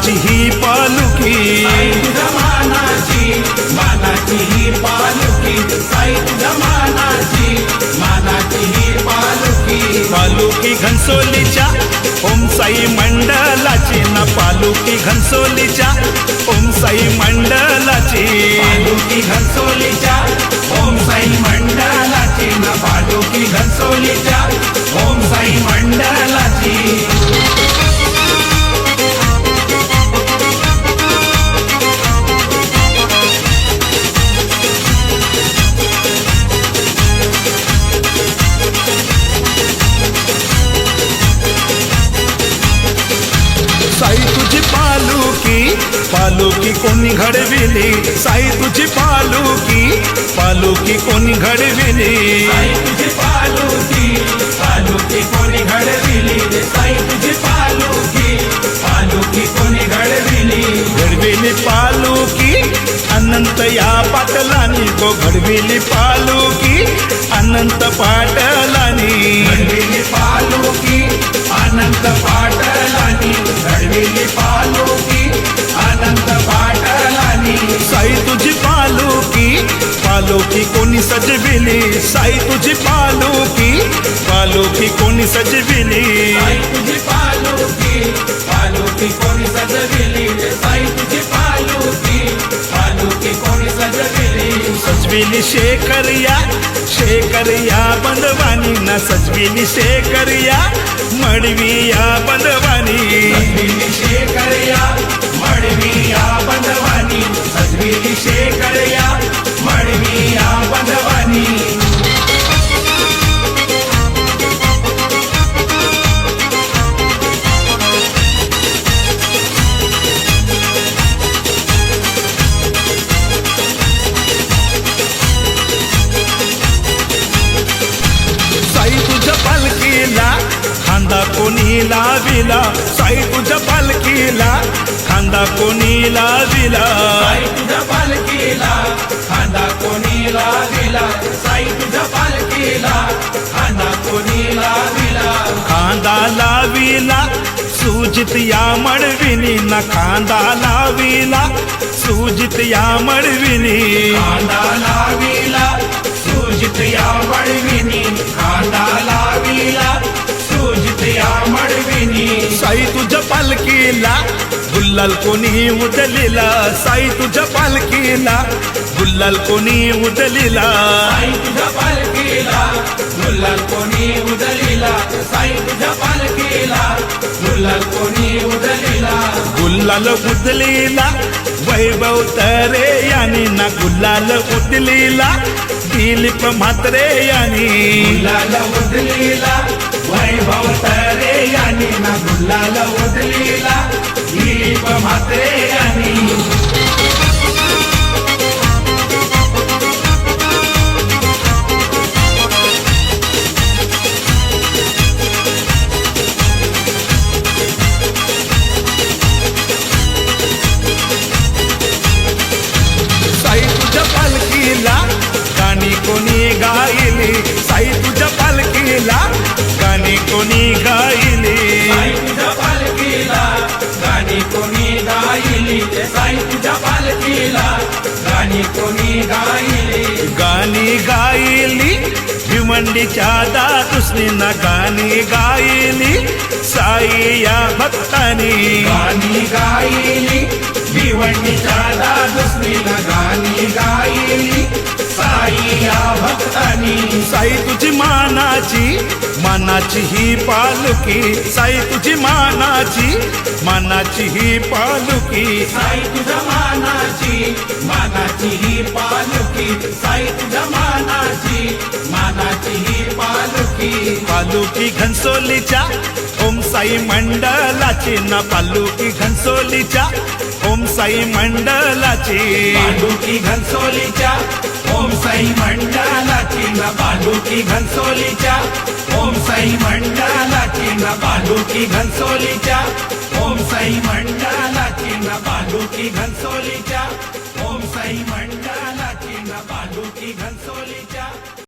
मानाची ही पालुकी, साई तुझ्या मानाची ही पालुकी, साई तुझ्या मानाची ही पालुकी. पालुकी घनसोलीच्या ओम साई मंडलाची ना, पालुकी घनसोलीच्या ओम साई मंडलाची, पालुकी घनसोलीच्या ओम साई मंडलाची ना, पालुकी घनसोलीच्या ओम साई मंडलाची. साई तुझी पालुकी, पालुकी कोणी घडविली, साई तुझी पालुकी, पालुकी कोणी घडविली, साई तुझी पालुकी, पालुकी कोणी घडविली, साई तुझी पालुकी, पालुकी कोणी घडविली. घडविली पालुकी अनंत या पाटलानी गो, घडविली पालुकी अनंत पाटलानी, घडविली पालुकी अनंत पाटलानी, घडविली पालुकी अनंत पाटलानी. साई तुझी पालुकी, पालुकी कोणी सजविली, साई तुझी पालुकी, पालुकी कोणी सजविली, साई तुझी पालुकी, पालुकी कोणी सजविली, साई तुझी पालुकी, पालुकी कोणी सजविली. सजविली शेखरिया, शेखरिया बंदवानी ना, सजविली शेखरिया मडविया बंदवानी, सजविली शेखरिया मडविया बंदवानी, सजविली शेखरिया मडविया बंदवानी. साई तुझ्या पालखीला खांदा कोणी लाविला, साई तुझ्या पालखीला खांदा कोणी लाविला, साई तुझ्या पालखीला खांदा कोणी लाविला, साई तुझ्या पालखीला खांदा कोणी लाविला. खांदा लाविला सुजित या मडविनी ना, खांदा लाविला सुजित या मडविनी, खांदा लाविला सुजित या मडविनी, खांदा लाविला सुजित या मडविनी. साई तुझ्या पालखीला गुल्लाल कोणी उडलिला, साई तुझ्या पालखीला गुल्लाल कोणी उडलिला, साई तुझ्या पालखीला गुलाल कोणी उधळीला, साई तुझ्या पालखीला गुलाल कोणी उधळीला. गुल्लाल उडलिला वैभव तरे यानी ना, गुल्लाल उडलिला दिलीप म्हात्रे यानी, गुलाल उधळीला वैभव तरे यानी ना, गुलाल उधळीला दिलीप म्हात्रे यानी. साई तुझ्या पालखीला गाणी कोणी गायली, साई तुझ्या पालखीला गाणी कोणी गायली, साई तुझ्या पालखीला गाणी कोणी गायली, साई तुझ्या पालखीला गाणी कोणी गायली. गाणी गायली भिवंडीच्या दादुसनी ना, गाणी गायली साई या भक्तानी, गाणी गायली भिवंडीच्या दादुसनीला, गाणी गायली साई या भक्तानी. साई तुझी मानाची, मानाची ही पालुकी, साई तुझी मानाची, मानाची ही पालुकी, साई तुझ्या मानाची, मानाची ही पालुकी, साई तुझ्या मानाची ही पालुकी. पालुकी घनसोलीच्या ओम साई मंडलाची ना, पालुकी घनसोलीच्या ओम साई मंडलाची, पालुकी घनसोलीच्या ओम साई मंडलाची ना, पालुकी घनसोलीच्या ओम साई मंडलाची ना, पालुकी घनसोलीच्या ओम साई मंडलाची ना, पालुकी घनसोलीच्या